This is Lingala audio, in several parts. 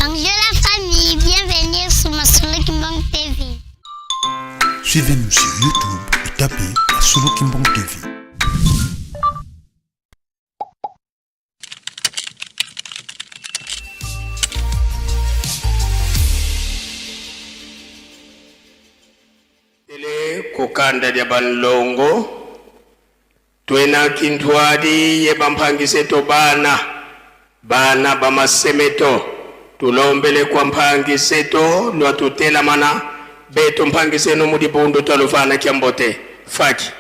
Bonjour la famille, bienvenue sur ma Likambo TV. Suivez-nous sur YouTube et tapez la Likambo TV. Kukanda dia banlongo twena kintwadi ye bampangiseto bana bamasemeto tulombele kwa mpangiseto lwatutela mana beto mpangiseno mudibundo talufana kyambote faki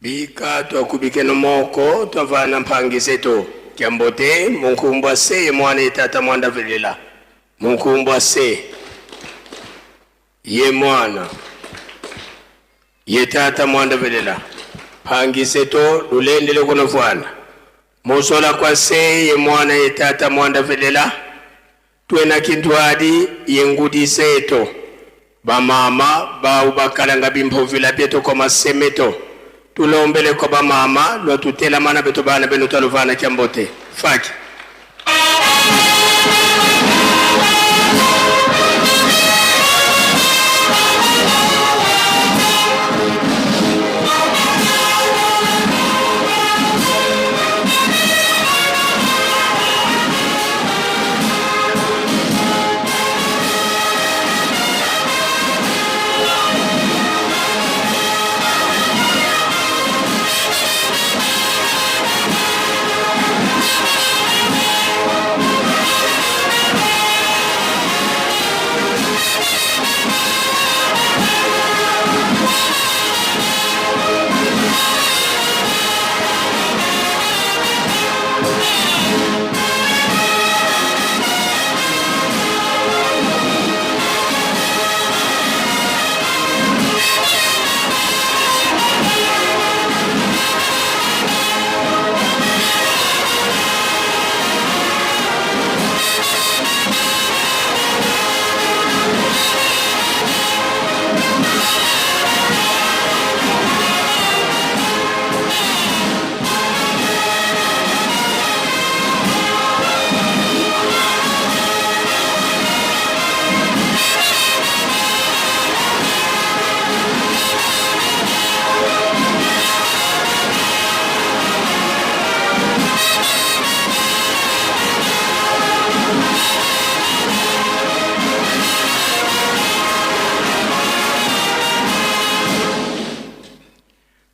bika twakubike nomoko twavana mpangiseto kyambote munkumbwa se mwana Tata mwanda velela munkumbwa se ye mwana ye Tata mwanda velela pangiseto lulendele kunovwana musola kwa se ye mwana ye Tata mwanda velela twena kintwadi ye ngudiseto bamama baubakalanga bimphovila pyeto kwa masemeto tulombele kwa bamama lwatutela mana beto bana beno taluvana kyambote faki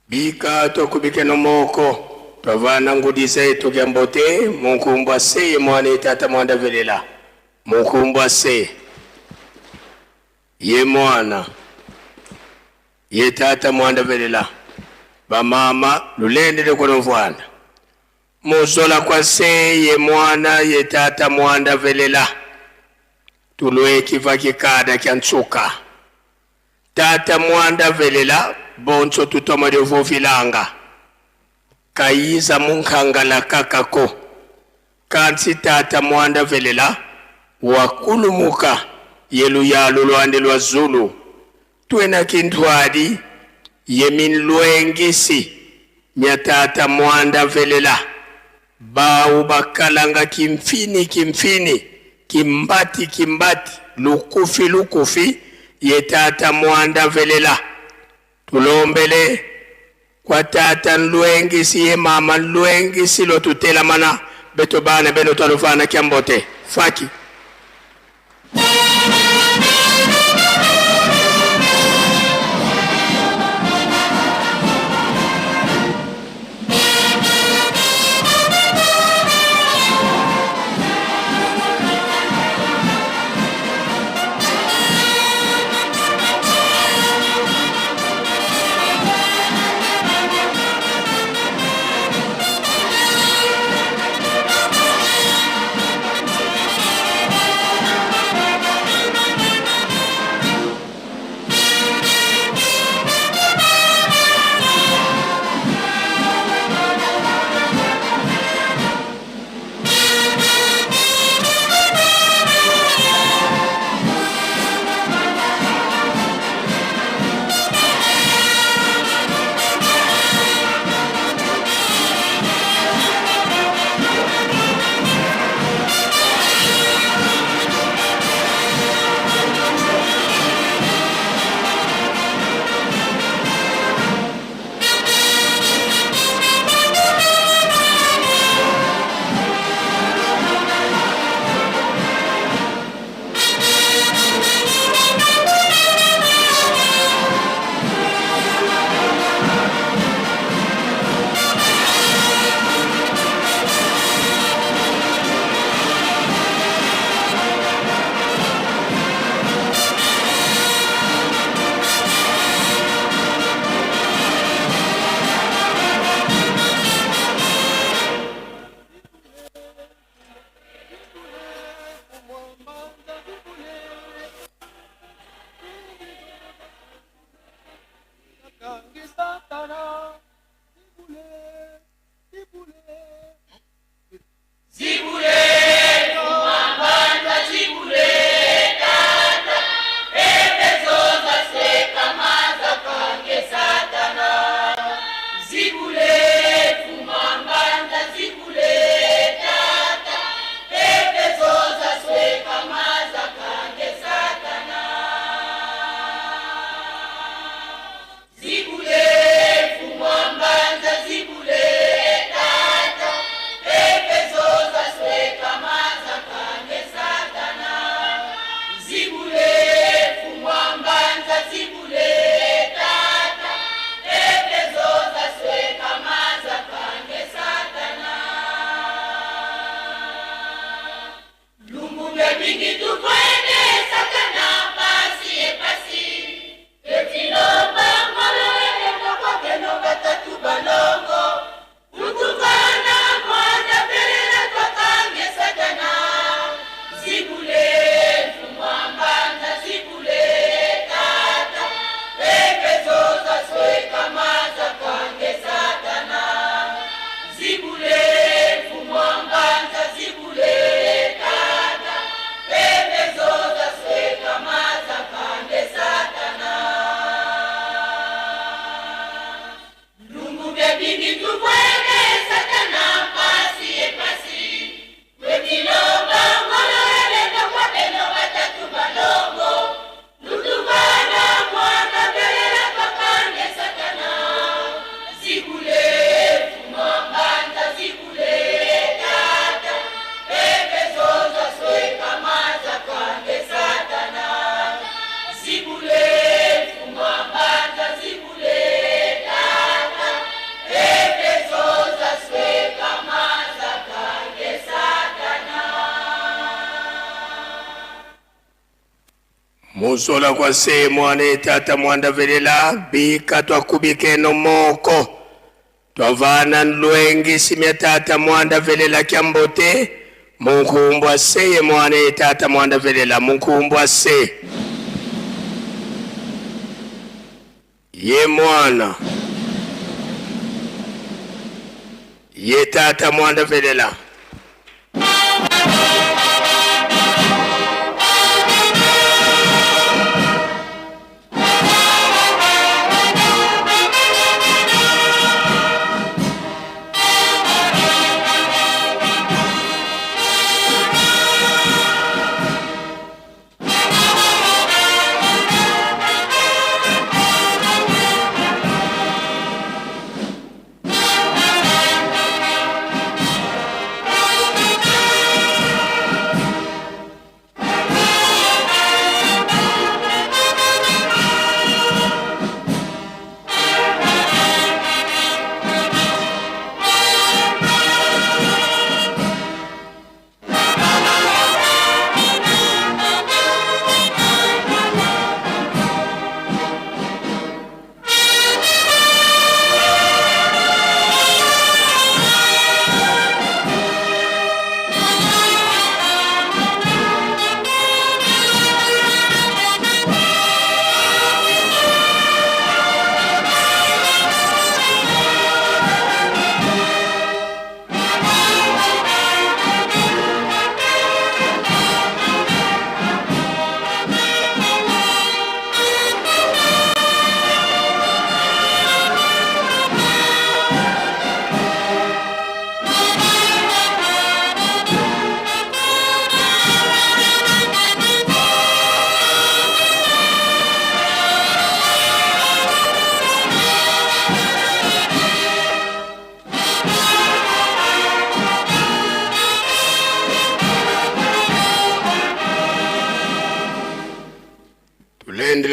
bika twakubike nomoko twavana ngudiseto kyambote munkumbwa se ye mwana Tata mwanda velela munkumbwa se ye mwana ye Tata mwanda velela bamama lulendele kunovwana musola kwa se ye mwana ye Tata mwanda velela tulwe kiva kikada kya Nzoka Tata mwanda velela bonso tutoma devo vilanga kayiza munkangala kakako kansi Tata mwanda velela wakulumuka yelu yalo lwande lwa Zulu twena kintwadi yemin luengisi nyatata mwanda velela bau bakalanga kimfini kimbati lukufi yetata mwanda velela tulombele kwa tata luengisi ye mama luengisi lotutela mana beto bana beno talufana kiambote faki Musola kwa se mwane tata mwanda velela bika twakubike no moko twavana nluengi simya tata mwanda velela kiambote munkumbwa seye mwane tata mwanda velela munkumbwa se ye mwana ye tata mwanda velela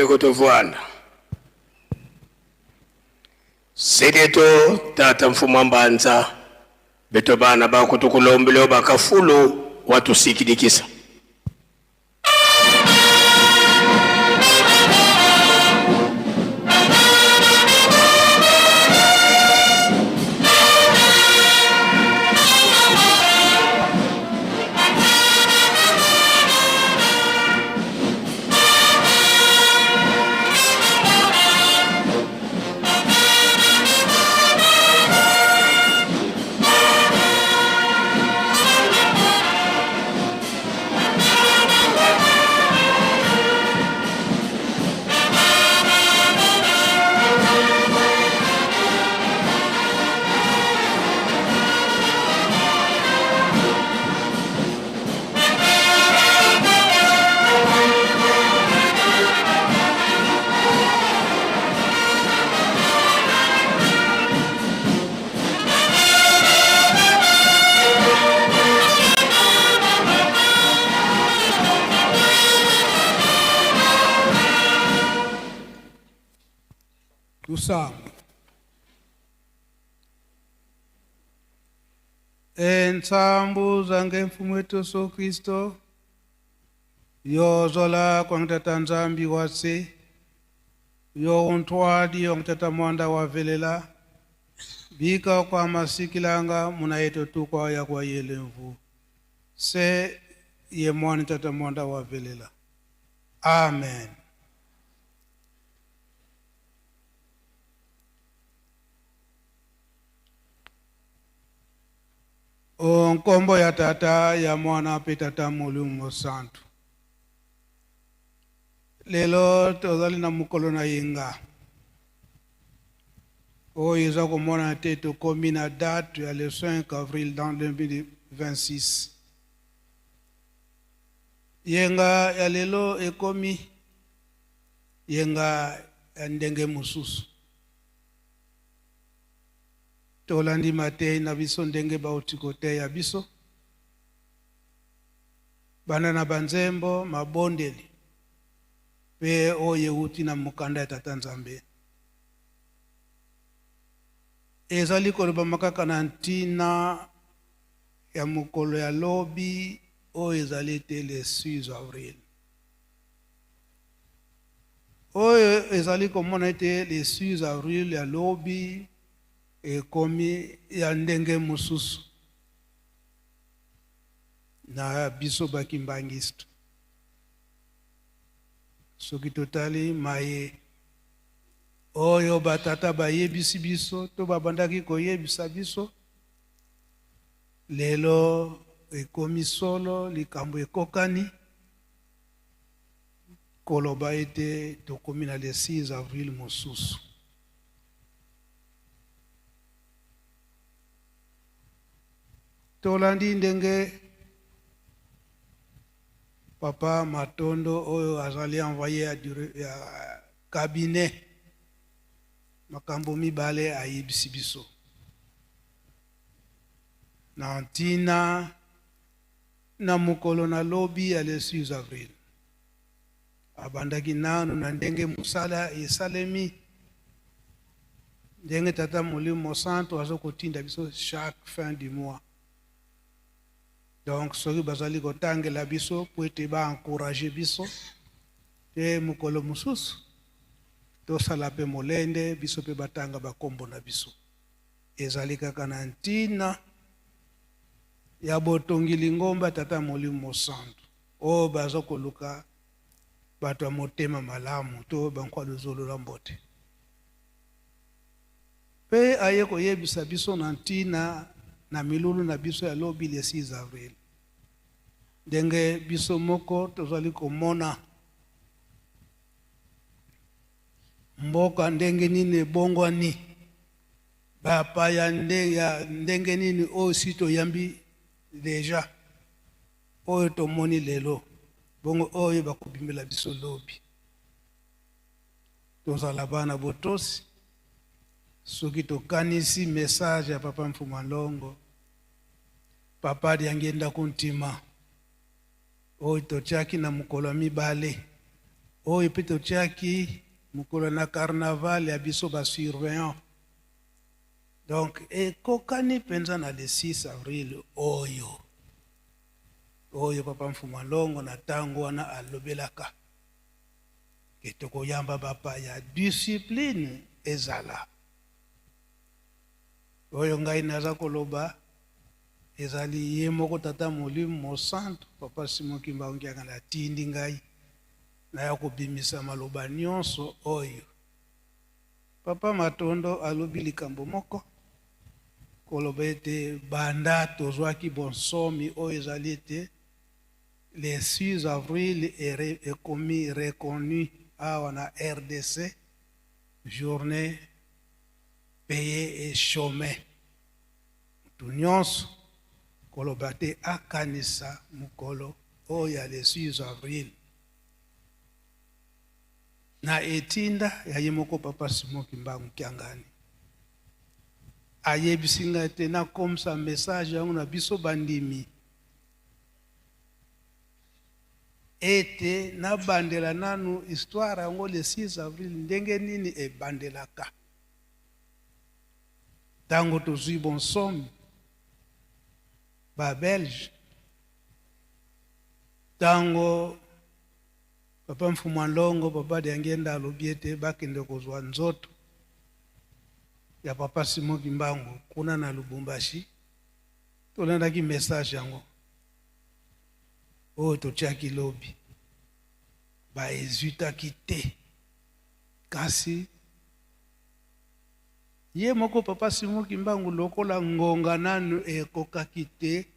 Tolenge kutovwana. Sedeto tata mfumu ambanza. Beto bana bako tukulombele bakafulu watu sikidikisa. Tusame. Entsambu zange mfumu wetu Yesu Kristo, yozola kwa mtata nzambi wase, yo untwadi yo mtata mwanda wavelela, bika kwa masikilanga muna yetu tu kwa ya kwa yelemvu. Se ye mwani tata mwanda wavelela. Amen. Nkombo ya tata ya mwana pe tata mulungu santu. Lelo tozali na mukolo na yenga. Iza kumona teto komi na date ya le 5 avril dans 2026. Yenga ya lelo ekomi yenga ya ndenge mususu. Tolandi mate na biso ndenge bautikote ya biso. Bana na banzembo mabondeli. Pe oye uti na mukanda ya tata nzambe. Ezali koloba makaka na ntina ya mukolo ya lobi o ezali te le 6 avril. Oyo ezali komona ete le 6 avril ya lobi ekomi ya ndenge mususu na biso bakimbangisto. Soki totali maye oyo batata bayebisi biso to babandaki koyebisa biso lelo ekomi solo likambo ekokani koloba ete tokomi na le 6 avril mususu. Tolandi ndenge papa Matondo oyo azali envoyé ya cabinet makambo mibale ayebisi biso. Na ntina na mukolo na lobi ya le 6 avril. Abandaki nanu na ndenge musala esalemi. Ndenge tata mulimo santo azokotinda biso chaque fin du mois. Donc, soki bazali kotangela biso, po ete ba encourager biso, te mukolo mususu, to sala pe molende, biso pe batanga ba kombo na biso. Ezali kaka na ntina, ya botongi lingomba tata molimo santo. O bazo koluka, bato motema malamu, to bankwa luzolo la mbote. Pe aye koyebisa biso na ntina, na milulu na biso ya lobi le 6 avril. Denge biso moko tozali komona mboka ndenge nini bongwani bapa ya ndenge nini o sito yambi deja oyo tomoni lelo bongo oyo bakobimbela biso lobi. Tozala bana botosi soki tokanisi message ya papa mfumu Longo, papa Diangienga Nkutima, oyo totiaki na mukolo mibale, oyo mpe totiaki mokolo na carnaval ya biso basurveillant. Donc ekokani mpenza na le 6 avril oyo papa Mfumalongo na ntango wana alobelaka ke tokoyamba bapa ya discipline ezala. Oyo ngai naza koloba ezali ye moko tata molimo mosantu papa Simon Kimbangu ngianga na tindi ngai na ya kobimisa maloba nyonso oyo papa Matondo alobi likambo moko koloba ete banda tozwaki bonsomi oyo ezali ete le 6 avril est commis reconnu awa na RDC journée payée et chômée. Mutu nyonso koloba te akanisa mukolo oyo ya le 6 avril na etinda ya ye moko papa Simon Kimbangu Kiangani ayebisinga te na komsa message yango na biso bandimi ete na bandela nanu histoire yango le 6 avril ndenge nini ebandelaka ntango tozwi bonsomi Belge, tango papa Mfumalongo papa Diangienga alobi ete bakende kozwa nzoto ya papa Simon Kimbangu kuna na Lubumbashi, tolandaki message yango oyo totiaki lobi baezwitaki te kasi ye moko papa Simon Kimbangu lokola ngonga nanu ekokaki te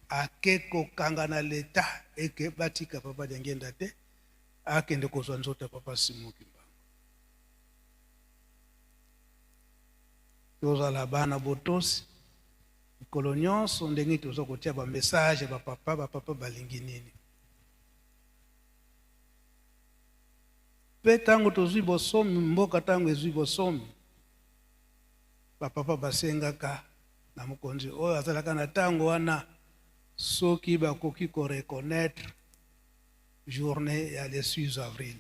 ake kokanga na leta eke batika papa Diangienga te akende kozwa nzoto ya papa Simon Kimbangu. Tozala bana botosi mikolo nyonso ndenge toza kotia bamessage bapapa balingi nini. Mpe ntango tozwi bosomi mboka ntango ezwi bosomi bapapa basengaka na mokonzi oyo azalaka na ntango wana soki bakoki koreconnaître journée ya le 6 avril.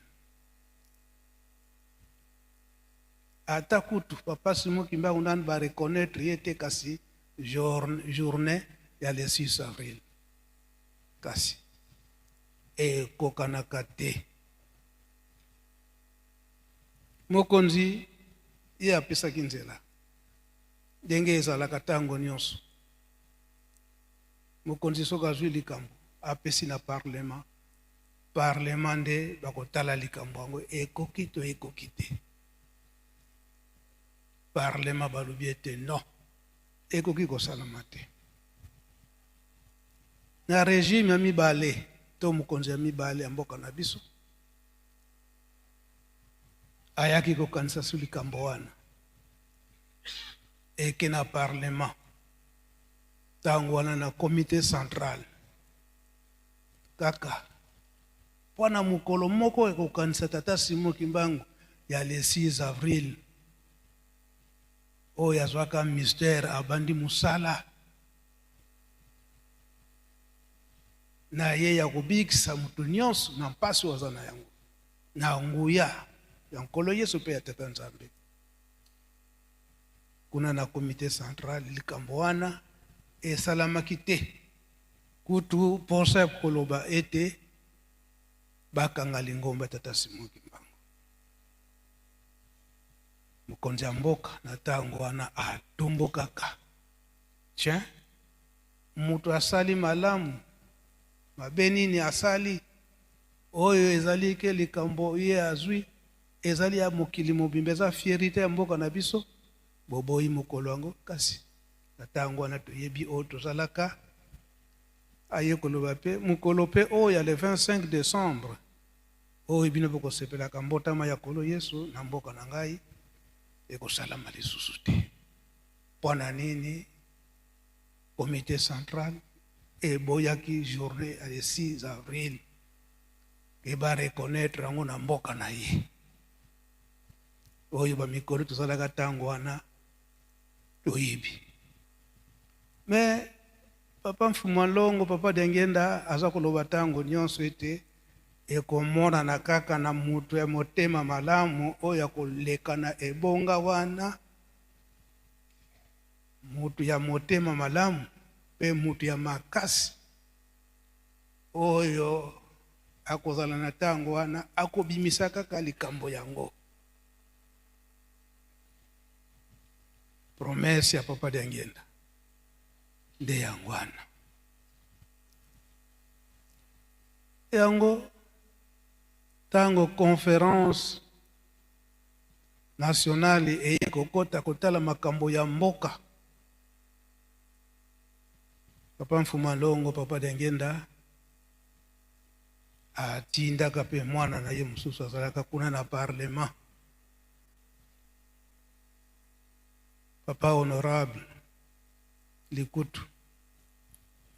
Ata kutu papa Simon Kimbangu nani bareconnaître ye te kasi journée ya le 6 avril kasi ekokanaka te. Mokonzi ye apesaki nzela ndenge ezalaka ntango nyonso. Mokonzi soki azwi likambo apesi na parlement nde bakotala likambo yango ekoki to ekoki te. Parlement balobi ete non ekoki kosalama te. Na régime ya mibale to mokonzi ya mibale ya mboka na biso ayaki kokanisa su likambo wana eke na parlement ntango wana na comité central kaka mpona mokolo moko ekokanisa tata Simon Kimbangu ya le 6 avril oyo azwaka mystère abandi musala na ye ya kobikisa mutu nyonso na mpasi waza na yango na nguya ya nkolo Yesu mpe ya tata Nzambe. Kuna na comité central likambo wana esalamaki te kutu posa koloba ete bakanga lingomba tata Simon Kimbangu. Mokonzi ya mboka na ntango wana atombokaka tiens mutu asali malamu mabe nini asali oyo ezali ke likambo ye azwi ezali ya mokili mobimba eza fierité ya mboka na biso boboyi mokolo yango kasi na ntango wana toyebi oyo tozalaka aye koloba mpe mokolo mpe oyo ya le 25 décembre oyo bino bokosepelaka mbotama ya nkolo Yesu na mboka na ngai ekosalama lisusu te. Mpona nini comité central eboyaki journée ya le 6 avril eba reconnaître yango na mboka na ye oyo bamikolo tozalaka ntango wana toyebi. Mais papa Mfumalongo papa Diangienga aza koloba ntango nyonso ete ekomona na kaka na mutu ya motema malamu oyo akolekana ebonga wana, mutu ya motema malamu pe mutu ya makasi oyo akozala na tango wana akobimisa kaka likambo yango. Promese ya papa Diangienga nde yango wana. Yango tango conférence nationale eye kokota kotala makambo ya mboka, papa Mfuma Longo, papa Diangienga atindaka pe mwana na ye mususu azalaka kuna na parlement, papa honorable Likutu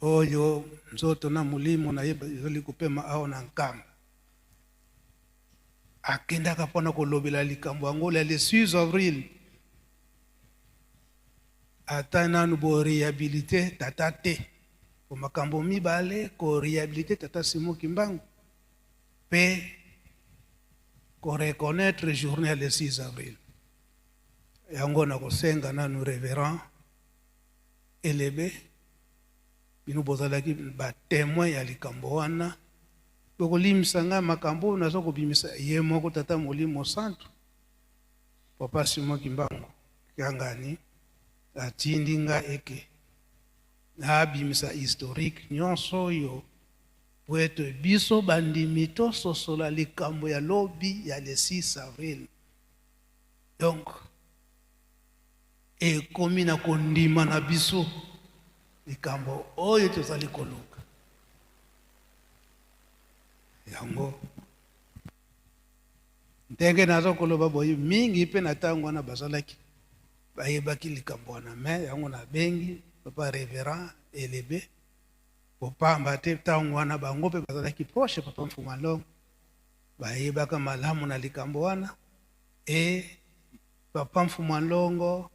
oyo nzoto na mulimo na ye bazali kupema ao na nkamba, akendaka mpona kolobela likambo yango le 6 avril ata nanu bo réhabilité tata te po makambo mibale, ko réhabilité tata Simoki Mbangu pe ko reconnaître journée le 6 avril. Yango na kosenga nanu révérend elebe bino bozalaki ba témoin ya likambo wana bokolimisa nga makambo nazo kobimisa ye moko tata molimo santu papa Simoki Mbangu kangani atindi nga eke nabimisa historique nyonso oyo po ete biso bandimi tososola likambo ya lobi ya le 6 avril. Donc ekomi na kondima na biso likambo oyo tozali koluka yango. Ndenge nazo koloba boye mingi pe na tango wana bazalaki bayebaki likambo wana, me yango na bengi papa révérend elebe popamba te tango wana bango pe bazalaki proche papa Mfuma Longo bayebaka malamu na likambo wana. E papa Mfuma Longo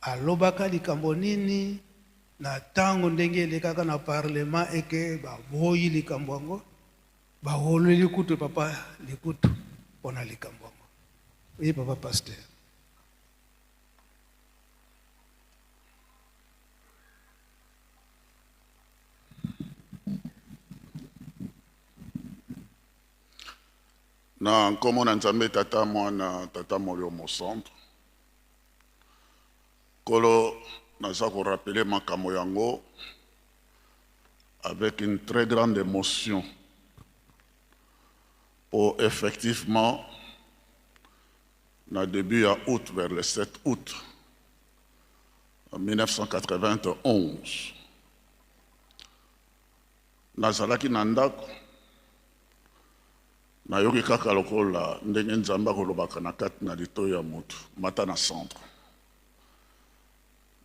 alobaka likambo nini na tango ndenge elekaka na parlement eke baboyi likambo yango bahololi kutu papa Likutu pona likambo yango. Oui papa pasteur. Na nkomo na Nzambe tata mwana tata molio mo centre kolo naza ko rappeler makambo yango avec une très grande émotion pour effectivement na début à août, vers le 7 août 1991 nazalaki na ndako nayoki kaka lokola ndenge Nzambe akolobaka na kati na litoyi ya motu mata na centre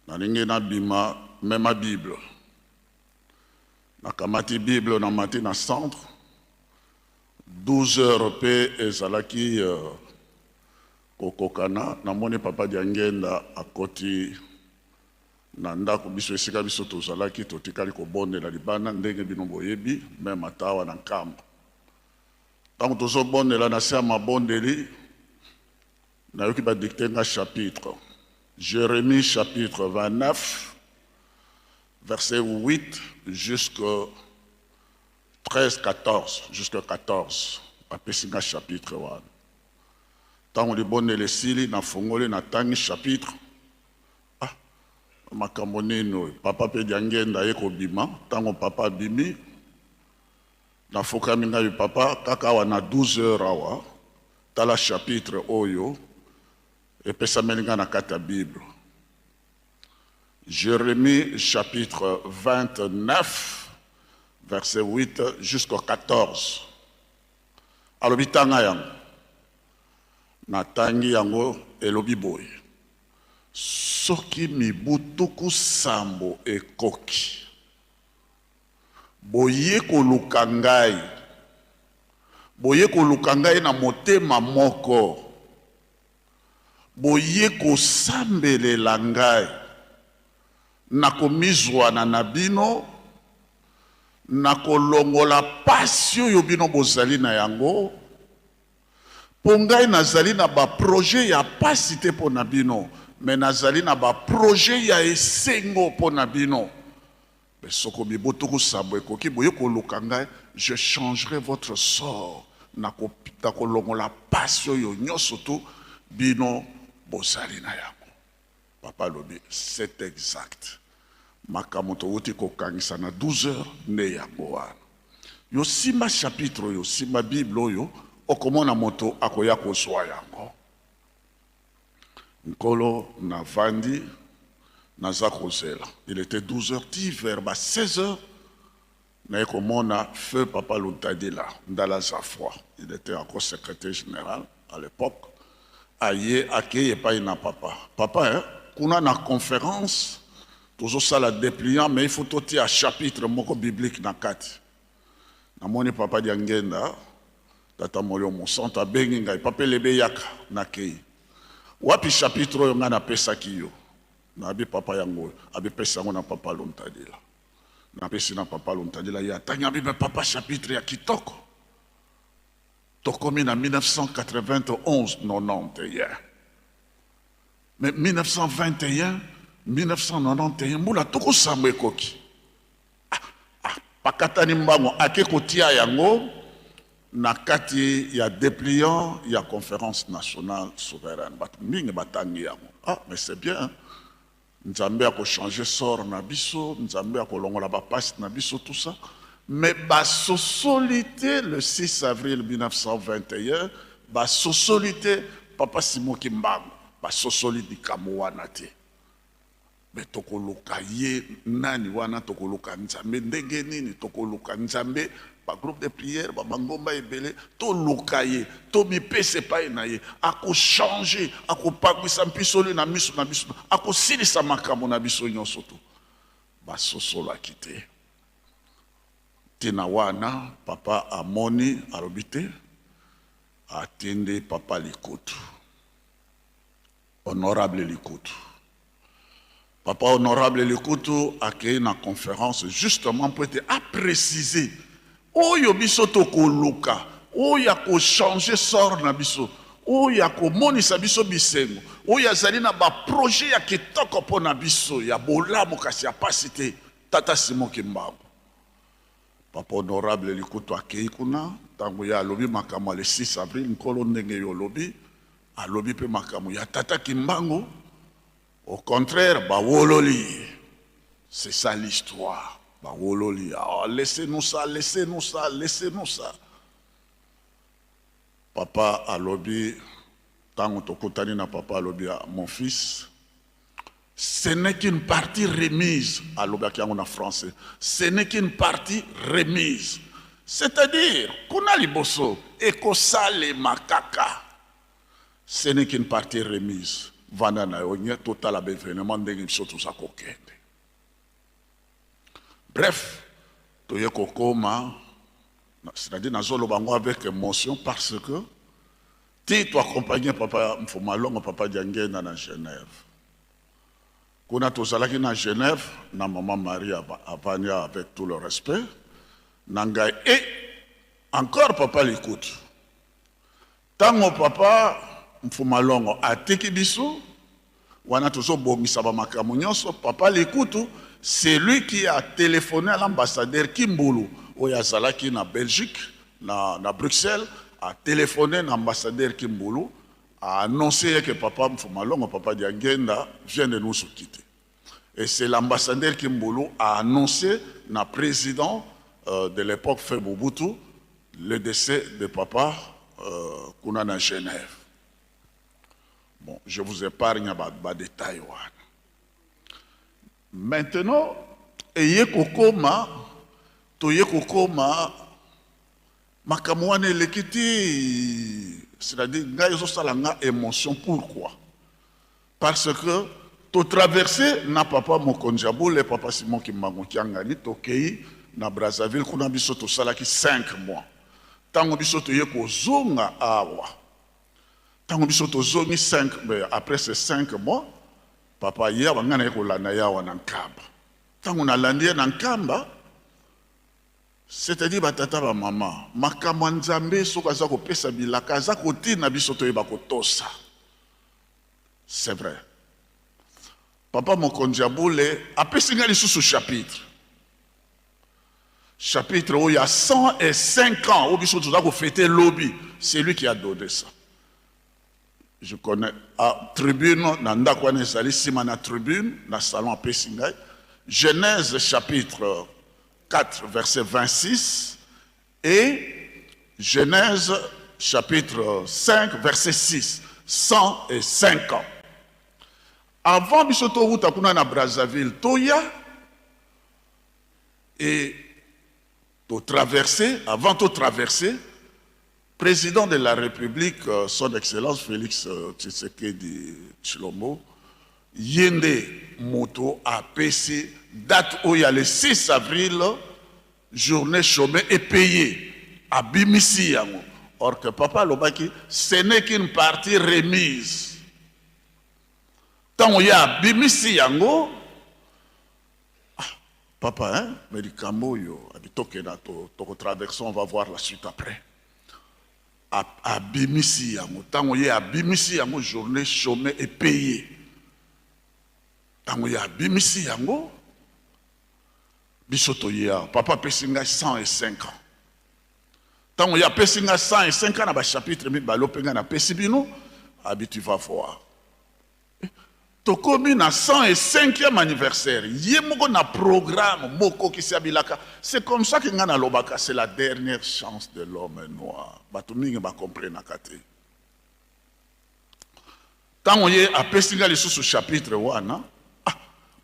nalingi nabima mema Bible nakamati Bible na mati na centre 12 heures pe ezalaki kokokana namoni papa Diangienga akoti na ndako biso esika biso tozalaki totikali kobondela libanda ndenge bino boyebi mema tawa na nkamba. Tango tozobondela na se ya mabondeli nayoki badikte nga chapitre Jérémie chapitre 29 verset 8 jusqu'au 13-14 jusqu'au 14 apesi nga chapitre wana. Tango libondeli esili nafungoli natangi chapitre makambo nini papa pe Diangienga ye kobima. Tango papa abimi nafukami ngai papa kaka awa na 12 heures awa tala chapitre oyo epesameli nga na kati ya Bible. Jérémie chapitre 29 verset 8 jusqu'au 14 alobi tanga yango natangi yango elobi boye: soki mibu tuku sambo ekoki boye koluka ngai na motema moko, boye kosambelela ngai na komizwana na bino, na kolongola pasi oyo bino bozali na yango mpo ngai nazali na baprojet ya pasi te mpo na bino me nazali na baprojet ya esengo mpo na bino me soko mibutu kosambo ekoki boye koluka ngai je changerai votre sort na kolongola pasi oyo nyonso tu bino bozali na yango papa lobi c'est exact makambo towuti kokangisa na 12 heures nde yango wana yo simba chapitre oyo simba bible oyo okomona moto akoya kozwa yango nkolo navandi naza kozela il était 12 heures ti vers 16 heures naye komona feu papa Luntadila ndala za foi il était encore secrétaire général à l'époque aye akeye Epayi na papa kuna na conférence toujours ça la dépliant mais il faut toter à chapitre moko biblique na kati namoni papa Diangienga Tata molio mosanta abengi ngai papa lebe yaka na kei wapi chapitre oyo nga napesaki yo nabi papa yango abipesa yango na papa Luntadila napesi na papa Luntadila ye atangi abi papa chapitre ya kitoko tokomi na 1991 91 mais 1921 1991 mbula tokosamba ekoki pakatani mbango ake kotia yango na kati ya dépliant ya conférence nationale souveraine bat mingi batangi yango mais c'est bien nzambe ako changer sort na biso nzambe ako longola ba passe na biso tout ça mais basosolité le 6 avril 1921 basosolité papa Simon Kimbango basosolité Likambo wana te mais tokoluka ye nani wana tokoluka nzambe ndenge nini tokoluka nzambe ba groupe de prière ba bangomba ebele toluka ye to mipese Epayi na ye ako changer ako pangwisa mpisoli na miso na biso ako silisa makambo na biso nyonso tu basosolaki te tina wana papa amoni alobite atende papa Likutu honorable Likutu papa honorable Likutu akei na conférence justement pour être à préciser oyo biso tokoluka oyo ako changer sort na biso oyo ako monisa biso bisengo oyo azali na ba projet ya kitoko po na biso ya bolamu kasi ya pasi te tata Simon Kimbango papa honorable Likutu akei kuna tango ya alobi makambo le 6 avril nkolo ndenge yo lobi alobi pe makambo ya tata Kimbango au contraire bawololi c'est ça l'histoire bawololi laissez-nous ça laissez-nous ça laissez-nous ça papa alobi tango tokotani na papa alobi mon fils ce n'est qu'une partie remise alobi akiango na français ce n'est qu'une partie remise c'est-à-dire kuna liboso ekosale makaka ce n'est qu'une partie remise vanda na yo nye total événement ndenge biso tout ça kokende bref toye kokoma c'est-à-dire nazoloba ngo avec émotion parce que ti to accompagner papa Mfumalongo papa Diangienga na Genève kuna tozalaki na Genève na maman Marie avania avec tout le respect nanga et encore papa l'écoute tango papa Mfumalongo ateki biso wana tozo bongisa ba makambo nyonso papa l'écoute c'est lui qui a téléphoné à l'ambassadeur Kimbulu oyo azalaki na Belgique na Bruxelles a téléphoné à l'ambassadeur Kimbulu a annoncé que papa Mfumalongo papa Diangienga vient de nous quitter et c'est l'ambassadeur Kimbulu a annoncé na président de l'époque Feu Mobutu le décès de papa kuna na Genève. Bon, je vous épargne à détail. Maintenant, ayez kokoma, toye kokoma, makamouane lekiti, c'est-à-dire, ngaïzo salanga émotion. Pourquoi? Parce que, to traverser na papa Mokonjabou, le papa Simon Kimbango Kiangani, tokei, na Brazzaville, kuna biso to salaki 5 mois. Tango biso toye kozonga awa. Tango biso tozongi 5, mais après ces 5 mois, papa yawa ngana yeko landa yawa na Nkamba. Tango na landi na Nkamba, c'est-à-dire batata ba mama makambo nzambe soko aza kopesa bilaka aza kotina biso toyeba kotosa. C'est vrai. Papa mokonzi abule apesi nga lisusu chapitre. Chapitre où il y a 105 ans où biso toza ko fêter lobby, c'est lui qui a donné ça. Je connais à tribune na ndako wana ezali sima na tribune na salon apesi ngai. Genèse chapitre 4 verset 26 et Genèse chapitre 5 verset 6. 105 ans. Avant bisoto ruta kuna na Brazzaville toya et to traverser, avant de traverser, président de la République, son Excellence Félix Tshisekedi Tshilombo, yende moto a PC, date où il y a le 6 avril, journée chômée et payée, à Bimisi. Or que papa Lobaki, ce n'est qu'une partie remise. Tant il y a Bimisi yango, papa, hein, mais Likambo yo, habito na to traversons, on va voir la suite après. À Bimisi yango, tant il y a Bimisi yango, journée chômée et payée. Tant il y a Bimisi yango, bisoto ya, papa pesinga 105 ans. Tant il y a pesinga 105 ans, na ba chapitre mi balopenga na pesibino, habitu va voir. Tokomi na 105e anniversaire. Yemoko na programme moko ki sabilaka. C'est comme ça que ngana lobaka, c'est la dernière chance de l'homme noir. Batu mingi ba comprendre kate. Tant oye apesinga le sous chapitre wana,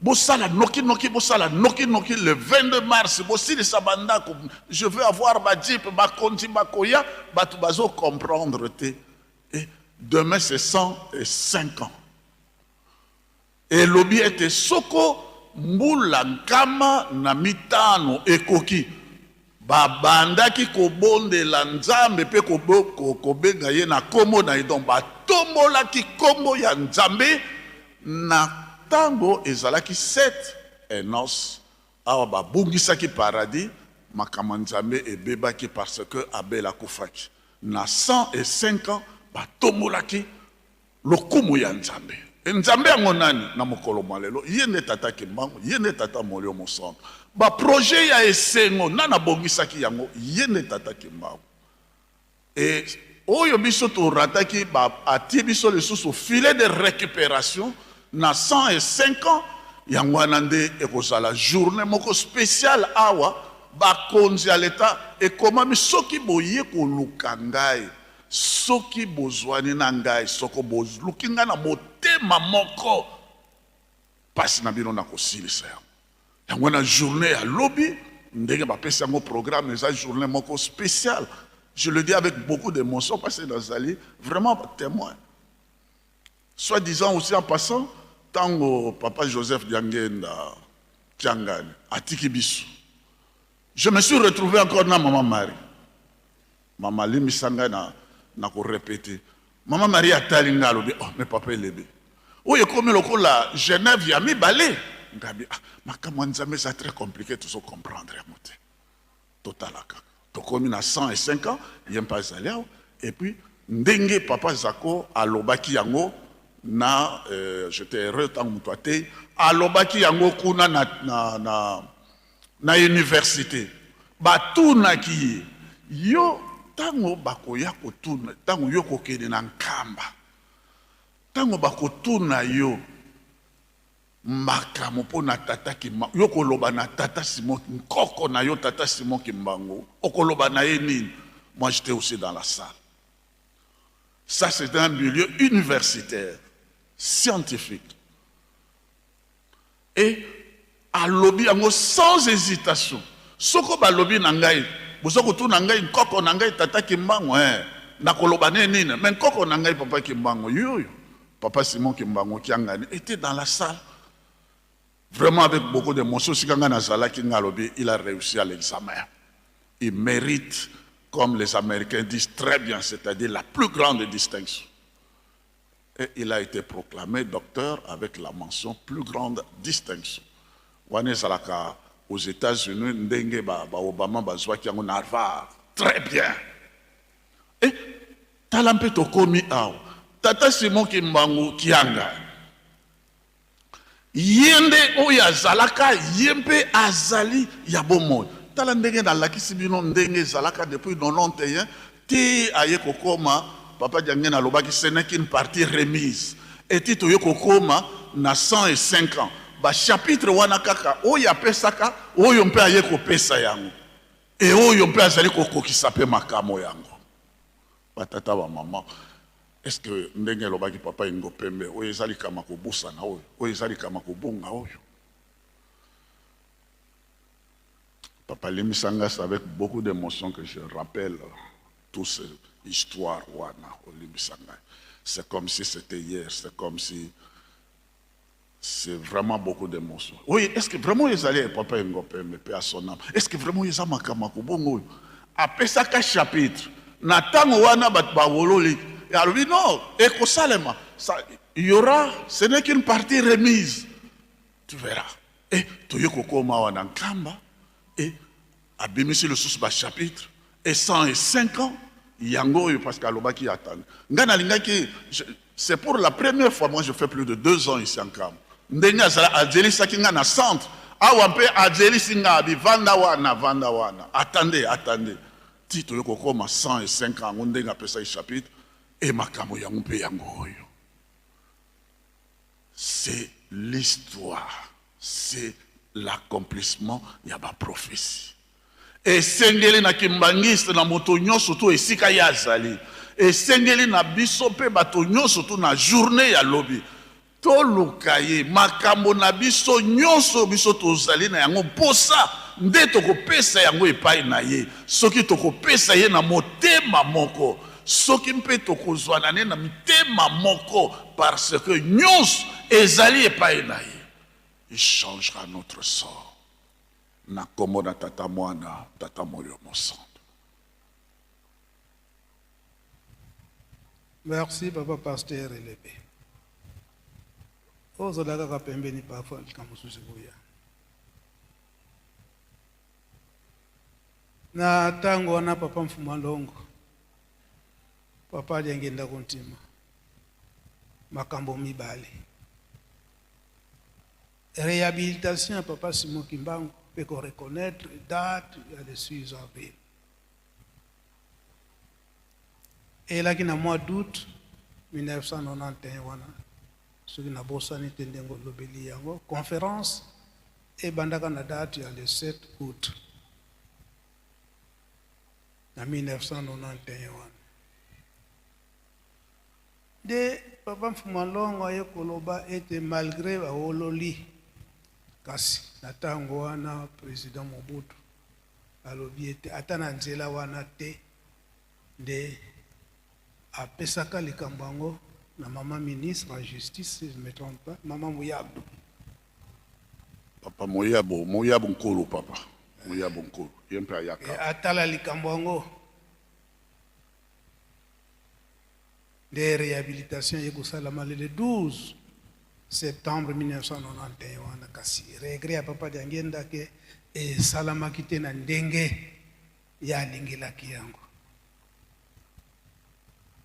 bosala noki le 22 mars bosi de sabanda je veux avoir ma jeep ma konti ma koya batu bazo comprendre te. Et demain c'est 105 ans. Et lobby était soko mbula nkama na mitano ekoki babanda ki kobonde la nzambe pe kobenga ye na kombo na idon batombola ki kombo ya nzambe na tango ezalaki 7 enos awa babungisa ki paradis makama nzambe ebebaki parce que Abel akufaki na 105 ans batombola ki lokumu ya nzambe. Nzambe yango nani na mokolo malelo yende tata kimbango yende tata molio mosanto ba projet ya esengo nana bongisaki yango yende tata kimbango et oyo biso to rataki ba atie biso le sous filet de récupération na 105 ans yango nande ekozala journée moko spéciale awa ba konzi ya l'état et comment mi soki boye ko lukangai soki bozwani na ngai soko bozlukinga na motema moko pasi na bino na kosilisa yango na journée ya lobby ndenge bapesi yango programme eza journée moko spéciale. Je le dis avec beaucoup d'émotion parce que nazali vraiment témoin. Soit disant aussi en passant tango papa Joseph Diangienga Tiangani atiki biso, je me suis retrouvé encore na maman Marie mama limisanga na ko répéter maman Marie atali ngalobi oh mais papa elebe oyo komi lokola Genève ya mibale ngabi makambo nzambe c'est très compliqué tout se comprendre moté totalaka to komi na 105 ans yem pas allé et puis ndenge papa Zako alobaki yango na j'étais heureux tant muto ate alobaki yango kuna na université batuna ki yo tango bakoya kotuna tango yo kokende na nkamba tango bakotuna yo makambo mpo na tata kimbango yo koloba na tata Simon nkoko na yo tata Simon Kimbango okoloba na ye nini. Moi j'étais aussi dans la salle. Ça c'est un milieu universitaire scientifique et à lobby yango sans hésitation soko ba lobby na ngai bozoko tu na ngai nkoko na ngai tata Kimbango na koloba nini mais nkoko na ngai papa Kimbango yo papa Simon Kimbango Kiangani était dans la salle vraiment avec beaucoup d'émotion. Sikanga nazala ki ngalobi il a réussi à l'examen, il mérite comme les Américains disent très bien, c'est-à-dire la plus grande distinction. Et il a été proclamé docteur avec la mention plus grande distinction. Wane zalaka aux États-Unis ndenge ba Obama bazwaki yango na Harvard. Très bien. Et talampe tokomi awa. Tata Simon Kimbangu Kianga. Yende oyo azalaka yempe azali ya bomoy. Tala ndenge na lakisi bino ndenge zalaka depuis 91 te aye kokoma papa Diangienga alobaki ce n'est qu'une partie remise. Et ti toye kokoma na 105 ans. Ba chapitre wana kaka oyo apesaka oyo mpe aye kopesa yango. Et oyo mpe azali kokokisa pe makamo yango. Batata ba maman. Est-ce que ndenge lobaki papa ingo pembe oyo ezali kama kobusa na oyo ezali kama kobunga oyo. Papa Limisanga, c'est avec beaucoup d'émotion que je rappelle toute cette histoire wana au Limisanga. C'est comme si c'était hier, c'est comme si c'est vraiment beaucoup d'émotion. Oui, est-ce que vraiment ils allaient papa ingo pembe pe à son âme. Est-ce que vraiment ils ama kama kobunga après ça ka chapitre na tango wana bat ba wololi. Et alors, non, éco-salema, il y aura, ce n'est qu'une partie remise. Tu verras. Et tu y kokoma wana nkamba, et abimisi le sous bas chapitre, et 105 ans, yango parce qu'alobaki attend. Ngana lingaki, c'est pour la première fois, moi je fais plus de 2 ans ici en Kamba. Ndenga zala adjeli sakinga na centre, awampe adjeli singa abi vanda wana. Attendez. Tito y kokoma 105 ans, ndenga pesa chapitre. Et makamo yango pe yango oyo. C'est l'histoire, c'est l'accomplissement ya ba prophétie. Et sengeli na kimbangiste na moto nyonso to esika ya azali. Et sengeli na biso pe bato nyonso to na journée ya lobi. To lukaye makambo na biso nyonso biso tozali na yango posa nde tokopesa yango epai na ye. Soki tokopesa ye na motema moko. Soki mpe tokozwana na mitema moko parce que nyonso ezali epai na ye. Il changera notre sort. Na kombo na tata mwana, tata moyo mosantu. Merci papa pasteur Elebe. Ozolaka kapembeni parfois Likambo susibuya. Na tango wana papa Mfumalongo. Papa Diangienga Nkutima. Makambo mibale. Réhabilitation à papa Simon Kimbangu peut qu'on reconnaître date le 6 avril. Et là, dans le mois d'août 1991, ce qui n'a pas été conférence et bandaka na date le 7 août 1991. De papa Mfumalongo aye koloba était malgré baololi kasi na tango wana président Mobutu alobi ete ata na nzela wana te nde apesaka likambo yango na mama ministre en justice si je ne me trompe pas mama Mouyabo. Papa Mouyabo nkolo papa Mouyabo nkolo yempe ayaka atala likambo yango de réhabilitation yekosalama le 12 septembre 1991 kasi regret ya papa Diangienga ke esalamaki te na ndenge ya alingelaki yango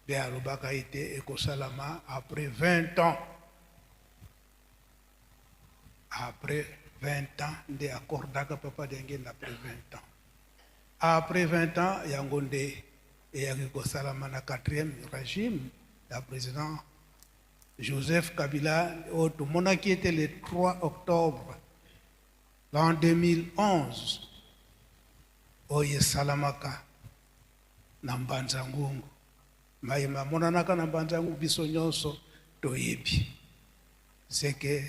de alobaka ete ekosalama après 20 ans nde akordaka papa Diangienga après 20 ans après 20 ans yango nde eyaki kosalama na 4e régime la président Joseph Kabila tout le monde qui était le 3 octobre l'an 2011 oye salamaka na mbanza ngungu mayema monanaka na mbanza ngungu biso nyonso toyebi c'est que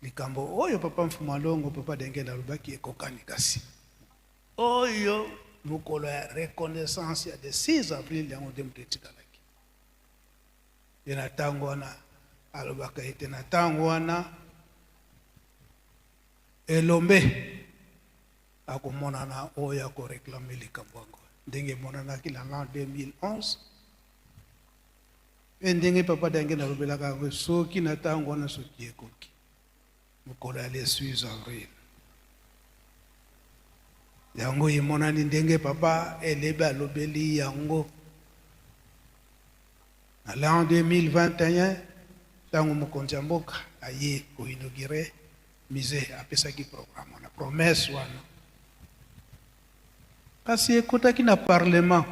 likambo oyo papa Mfumalongo papa Diangienga alobaki ekokani kasi oyo mukolo ya reconnaissance ya de 6 avril yango nde mutu etikalaki ye na ntango wana alobaka ete na ntango wana elombe akomonana oyo akoreklame likambo yango ndenge emonanaki na l'an 2011 mpe ndenge papa Diangienga alobelaka yango soki na ntango wana soki ekoki mukolo ya le 6 avril yango imonani ndenge papa elebe alobeli yango na l'an 2021 tango mokonzi ya mboka aye koinaugure musée apesaki programme wana promesse wana kasi ekotaki na parlement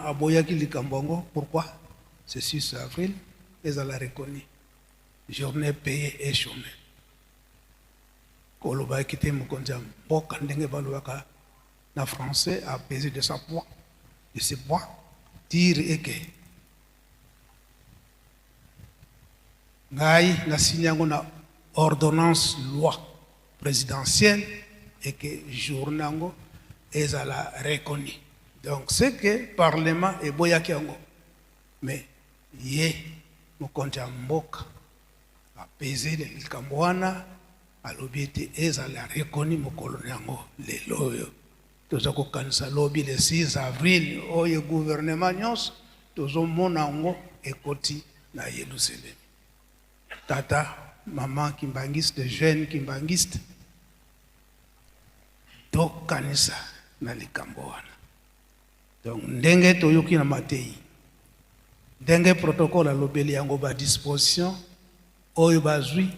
aboyaki likambo yango. Pourquoi? C'est 6 avril ezala reconnu journée payée et chômée. Kolobaki te mokonzi ya mboka ndenge balobaka na français a pesé de ses poids dire eke ngai na sinyango na ordonnance loi présidentielle et que journée yango ezala reconnu. Donc c'est que parlement eboyaki yango mais ye mokonzi ya mboka a pesé le likambo wana alobi ete ezala reconnu mokolo yango lelo oyo toza kokanisa lobi le 6 avril oyo gouvernement nyonso tozomona yango ekoti na Yerusalem. Tata maman kimbangiste jeune kimbangiste tokanisa na likambo wana. Donc ndenge toyoki na matei ndenge protocole alobeli yango ba disposition oyo bazwi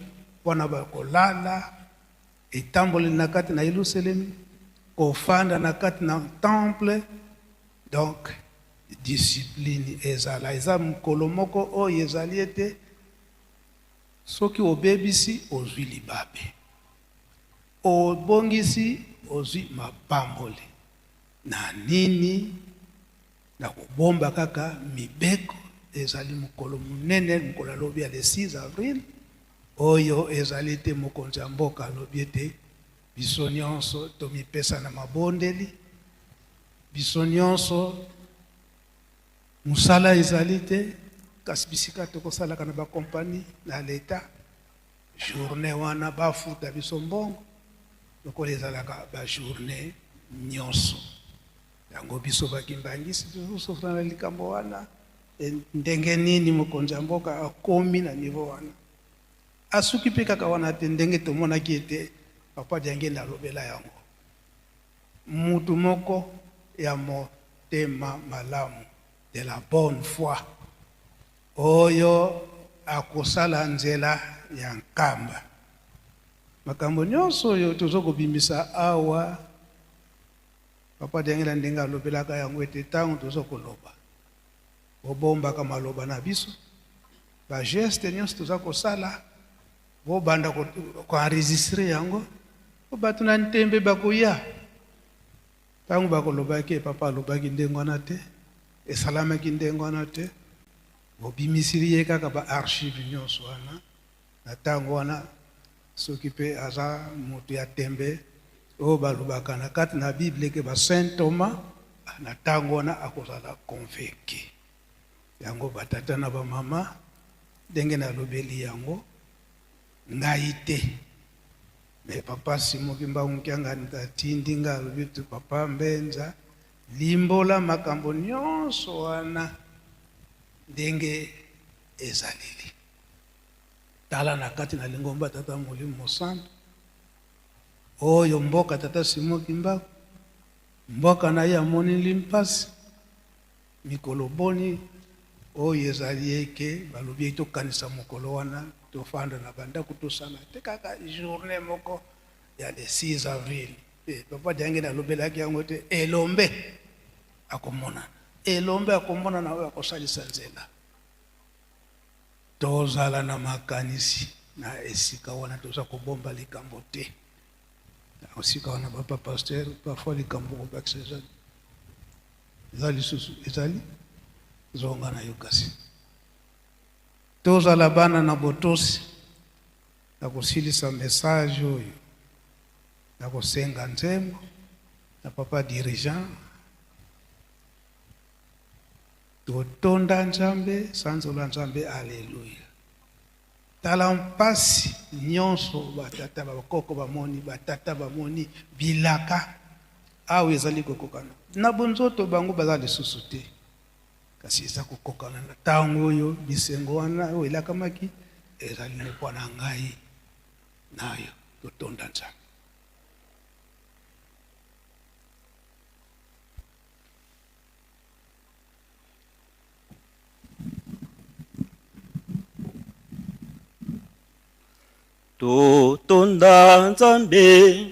wana bakolala etamboli na kati na Yerusalem kofanda na kati na temple. Donc discipline ezala eza mokolo moko oyo ezali ete soki obebisi ozwi libabe obongisi ozwi mapamboli na nini na kobomba kaka mibeko ezali mokolo munene mokolo alobi ya le 6 avril oyo ezali te mokonzi ya mboka alobi ete biso nyonso tomipesa na mabondeli biso nyonso musala ezali te kasi bisika tokosalaka na bakompani na leta journée wana bafuta biso mbongo lokola ezalaka bajournée nyonso yango biso bakimbangisi tozosofra na likambo wana ndenge nini mokonzi ya mboka akomi na niveau wana asuki mpe kaka wana te ndenge tomonaki ete papa Diangienga alobela yango mutu moko ya motema malamu de la bonne foi oyo akosala nzela ya nkamba. Makambo nyonso oyo tozokobimisa awa papa Diangienga ndenge alobelaka yango ete ntango tozokoloba bobombaka maloba na biso bageste nyonso toza kosala bobanda koenregistre yango bato na ntembe bakoya ntango bakolobaki papa alobaki ndenge wana te esalamaki ndenge wana te bobimisili ye kaka baarchive nyonso wana na ntango wana soki mpe aza moto ya tembe oyo balobaka na kati na bible ke Saint Thomas na ntango wana akozala convaincu yango batata na bamama ndenge nalobeli yango ngai te me papa simoki mbangukianga ntatindi nga alobi tu papa mbenza limbola makambo nyonso wana ndenge ezaleli tala na kati na lingomba tata molimo mosantu oyo mboka tata simoki mbangu mboka na ye amoni limpasi mikolo boni oyo ezali eke balobi tokanisa mokolo wana tofanda na bandako tosala te kaka journée moko ya le 6 avril papa Diangienga alobelaki yango te elombe akomonana oyo akosalisa nzela tozala na makanisi na esika wana toza kobomba likambo te na esika wana papa pasteur parfois likambo kobakisa ezali lisusu ezali zonga na yo kasi tozala bana na botosi na kosilisa message oyo na kosenga nzembo na papa dirigeant totonda Nzambe sanzola Nzambe alleluya tala mpasi nyonso batata bakoko bamoni batata bamoni bilaka awo ezali kokokana na bonzoto bango baza lisusu te kasi eza kokokana na ntango oyo bisengo wana oyo elakamaki ezali mpo na ngai nayo totonda Nzambe totonda Nzambe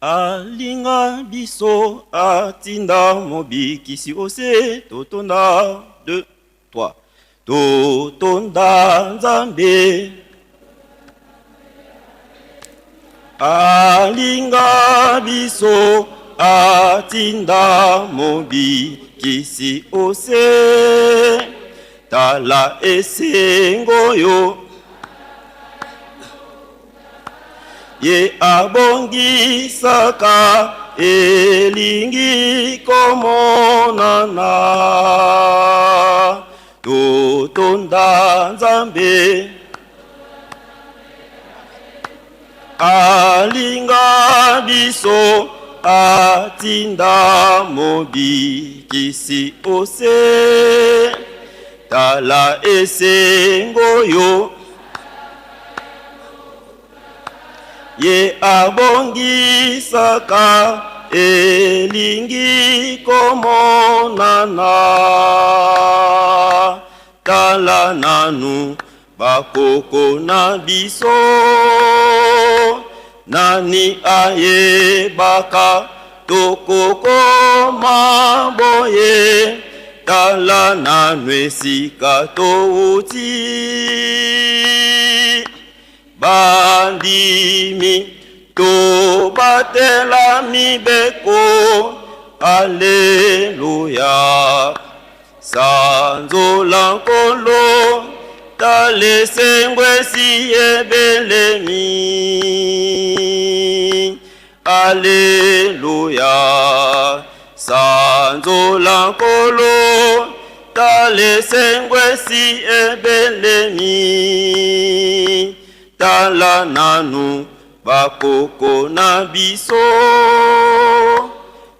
alinga biso atinda mobikisi ose totonda 2 3 totonda Nzambe alinga biso atinda mobikisi ose tala esengo yo ye abongisaka elingi komonana totonda Nzambe alinga biso atinda mobikisi ose tala esengo yo ye abongisaka elingi komonana tala nanu bakoko na biso nani ayebaka tokokoma boye tala nanu esika touti bandimi to batela mibeko Alleluia sanzola nkolo talesengwe si ebelemi Alleluia sanzola nkolo talesengwe si ebelemi tala nanu bakoko na biso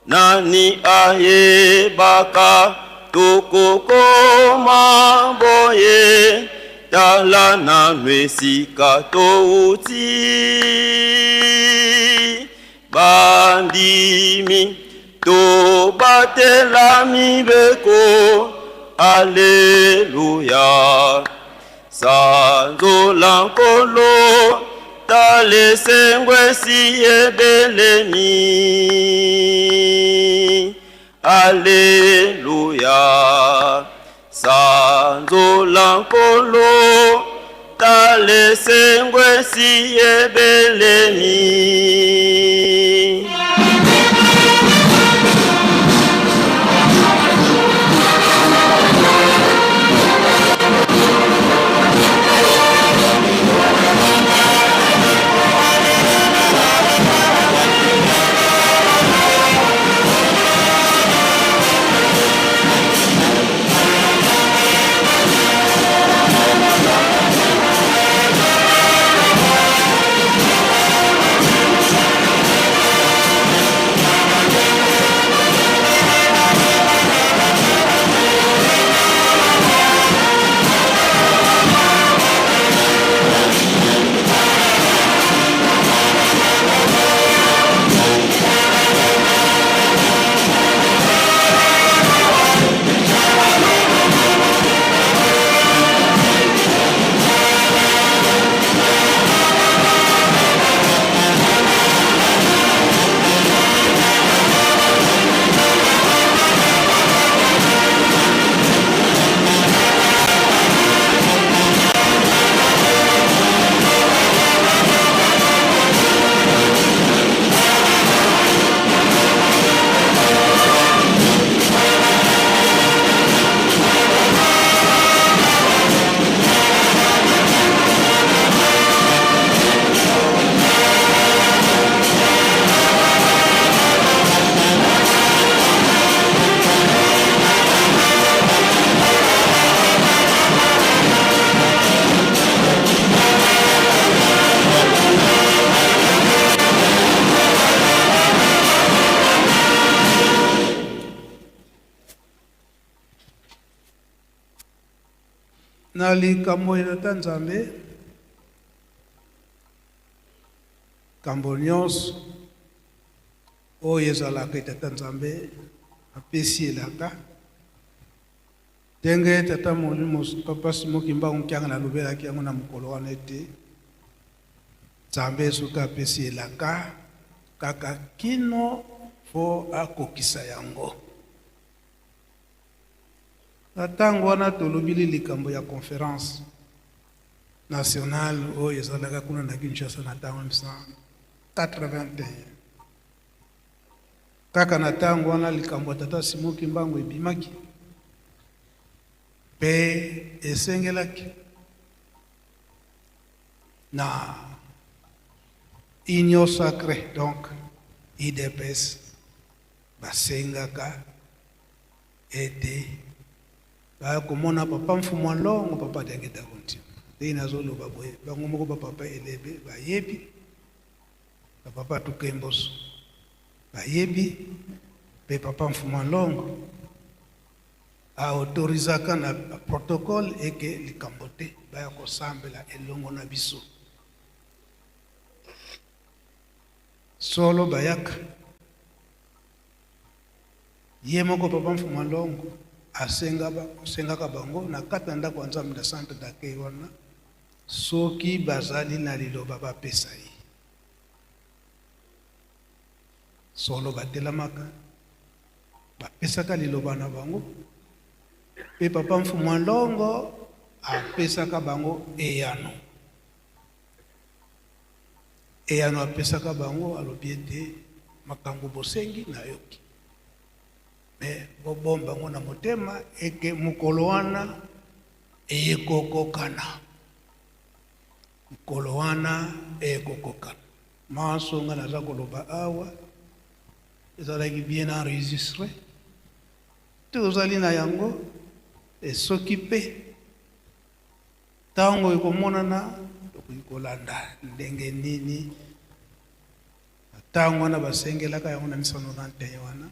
nani ayebaka tokokoma boye tala nanu esika touti bandimi to batela mibeko Alleluia sanzola nkolo talesengwe si ebelemi Alleluia sanzola nkolo talesengwe si ebelemi na likambo ya Tata Nzambe kambo nyonso oyo ezalaka Tata Nzambe apesi elaka ndenge tata molimo papa Simoki Mbangu Nkianga nalobelaki yango na mokolo wana ete Nzambe suka pesi elaka kaka kino fo akokisa yango. Natango wana tolobili likambo ya conférence nationale oyo ezalaka kuna na Kinshasa na ntango 1981. Kaka na ntango wana likambo ya Tata Simoki Mbangu ebimaki pe esengelaki na union sacrée, donc Udps Sengaka ete bakomona papa mfumu longo papa Diangienga Nkutima ina zolo baboye bangomoko papa elebe bayebi papa tukemboso bayebi pe papa mfumu longo a autorisaka na protocole eke likambo te baya kosambela elongo na biso solo bayaka ye moko papa mfumu longo asengaka bango na kata ndako ya Nzambe na centre d'accueil wana soki bazali na liloba bapesa ye solo batelamaka bapesaka liloba na bango pe papa mfumu longo apesaka bango eyano apesaka bango alobi ete makambo bosengi na yoki me bobomba ngo na motema eke mukolo wana ekokokana masonga naza koloba awa ezalaki bien enregistré tozali na yango esoki pe ntango ekomonana tokoki kolanda ndenge nini ntango wana basengelaka yango na 1991 wana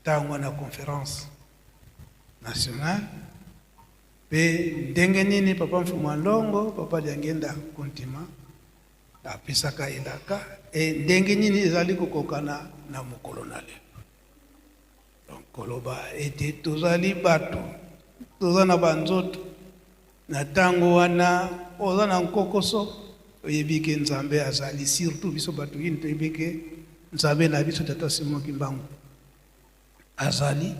ntango wana conférence nationale pe ndenge nini papa mfumu longo papa Diangienga Nkutima apesaka elaka ndenge nini ezali kokokana na mokolo na lelo. Donc koloba ete tozali bato toza na banzoto na ntango wana oza na nkokoso oyebi ke Nzambe azali surtout biso bato yini toyebi ke Nzambe na biso Tata Simoki Mbangu azali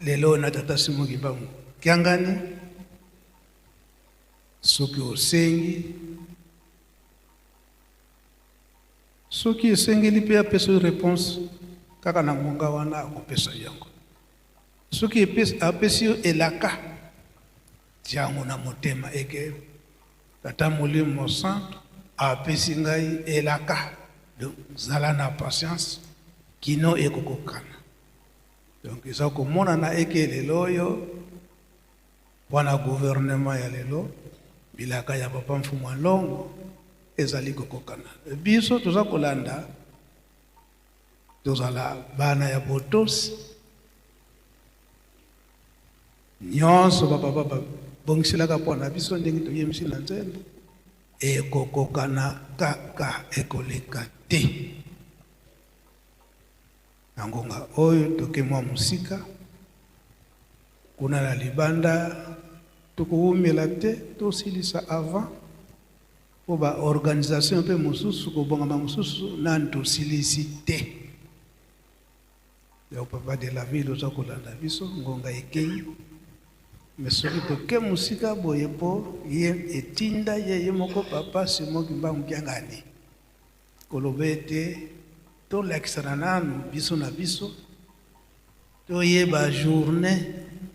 lelo na Tata Simoki Mbangu kiangani soki osengi soki esengeli pe apesa réponse kaka na ngonga wana akopesa yango soki apesi elaka tiango na motema eke Tata Molimo Santo apesi ngai elaka donc zala na patience kino ekokokana. Donc eza komona na eke lelo oyo wana gouvernement ya lelo bilaka ya papa mfumu longo ezali kokokana biso toza kolanda tozala bana ya botosi nyonso bapapa bongiselaka mpona biso ndenge toyemisi na nzembo ekokokana kaka ekoleka te na ngonga oyo toke mwa musika kuna na libanda tokoumela te tosilisa avant po ba organisation pe mosusu kobongama mosusu nani tosilisi te ya papa de la ville oza kolanda biso ngonga ekei me soki toke musika boye po ye etinda ye moko papa Simoki Mbangu kiangani koloba ete tolakisana nanu biso na biso toyeba journée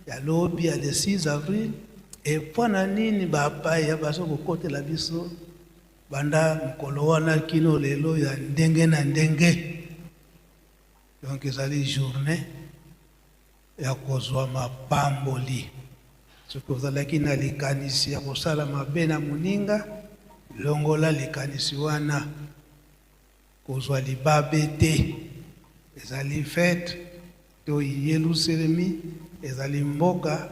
ya lobi ya le 6 avril epona nini bapaya baso kokotela biso banda mokolo wana kino lelo ya ndenge na ndenge. Donc ezali journée ya kozwa mapamboli soki ozalaki na likanisi ya kosala mabe na moninga longola likanisi wana kozwa libabe te ezali fete to yeluselemi ezali mboka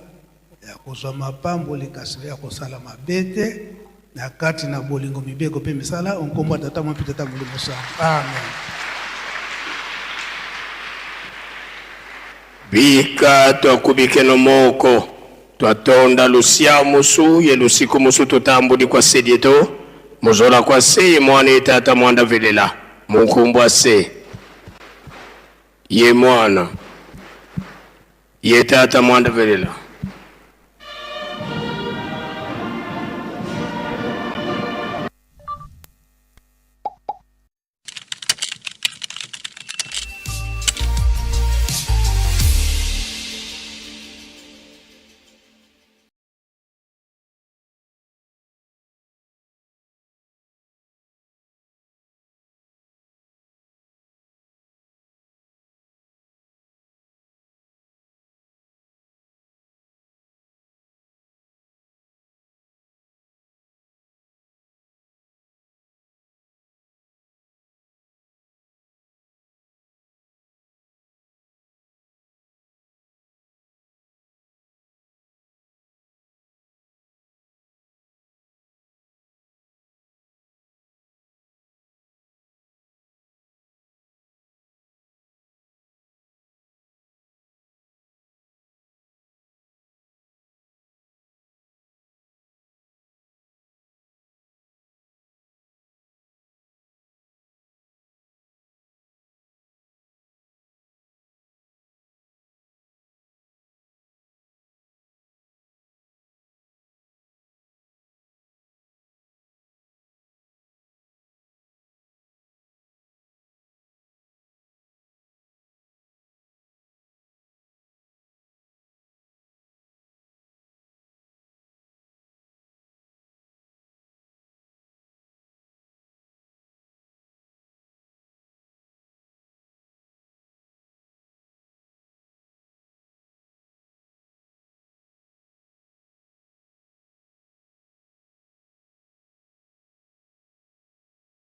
ya kozwa mapamboli kasi ya kosala mabe te na kati na bolingo mibeko pe misala onkombo Tata mwa Tata Molimo Santo. Amen. Bika twakubike no moko twatonda lusia musu ye lusiku musu tutambudi kwa sedieto muzola kwa se mwana tata mwanda velela munkumbwa se ye mwana ye tata mwanda velela